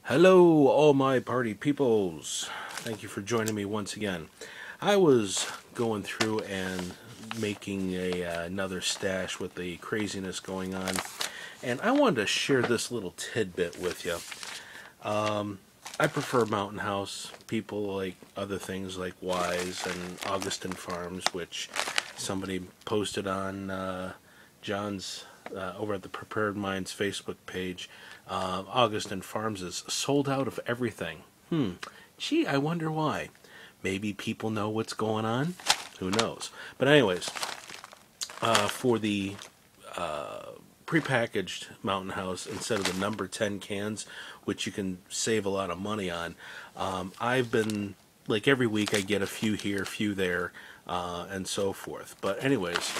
Hello, all my party peoples. Thank you for joining me once again. I was going through and making another stash with the craziness going on, and I wanted to share this little tidbit with you. I prefer Mountain House. People like other things like Wise and Augustin Farms, which somebody posted on John's over at the PreparedMind's Facebook page. Augustin Farms is sold out of everything. Gee, I wonder why. Maybe people know what's going on? Who knows? But anyways, for the prepackaged Mountain House, instead of the number 10 cans, which you can save a lot of money on, I've been, like every week I get a few here, a few there, and so forth. But anyways,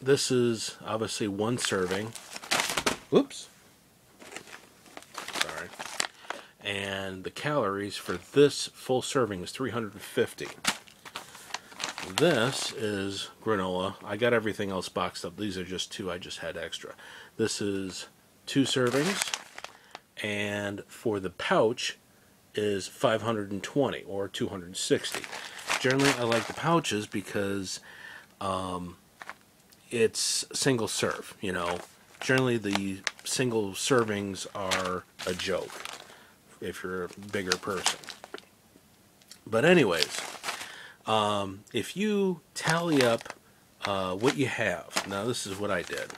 this is obviously one serving. Oops. Sorry. And the calories for this full serving is 350. This is granola. I got everything else boxed up. These are just two. I just had extra. This is 2 servings. And for the pouch is 520 or 260. Generally, I like the pouches because it's single serve, you know. Generally, the single servings are a joke if you're a bigger person. But anyways, if you tally up what you have, now this is what I did.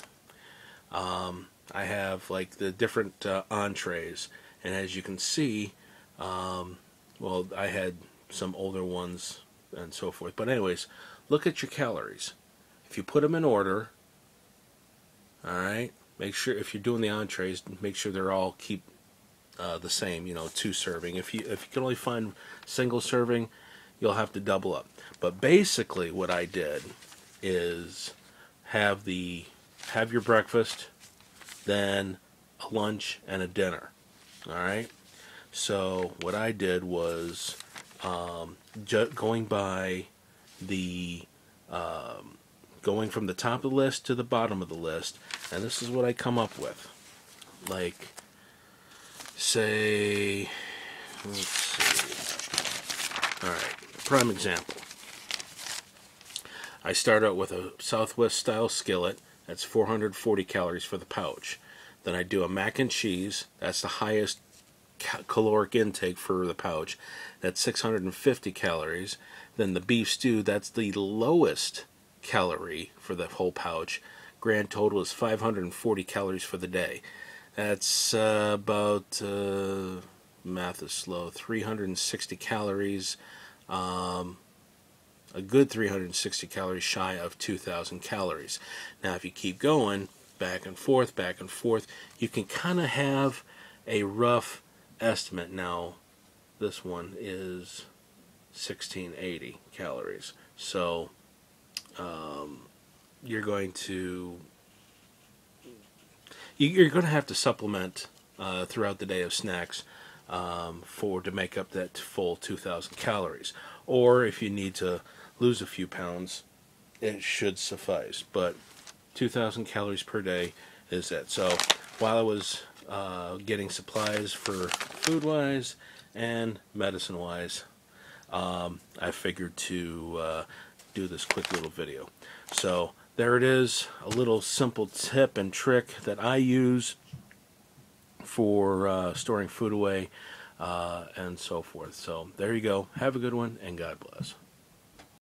I have like the different entrees, and as you can see, well, I had some older ones and so forth. But anyways, look at your calories. If you put them in order, alright, make sure if you're doing the entrees, make sure they're all keep the same, you know, 2 serving. If you can only find single serving, you'll have to double up. But basically what I did is have your breakfast, then a lunch and a dinner. Alright? So what I did was going by the going from the top of the list to the bottom of the list, and this is what I come up with. Like, say, let's see. Alright, prime example. I start out with a Southwest style skillet. That's 440 calories for the pouch. Then I do a mac and cheese. That's the highest caloric intake for the pouch. That's 650 calories. Then the beef stew, that's the lowest calorie for the whole pouch. Grand total is 540 calories for the day. That's about, math is slow, 360 calories, a good 360 calories shy of 2,000 calories. Now if you keep going back and forth, you can kind of have a rough estimate. Now this one is 1680 calories, so you're going to have to supplement throughout the day of snacks to make up that full 2,000 calories. Or if you need to lose a few pounds, it should suffice. But 2,000 calories per day is it. So while I was getting supplies for food-wise and medicine-wise, I figured to do this quick little video. So there it is, a little simple tip and trick that I use for storing food away and so forth. So there you go. Have a good one, and God bless.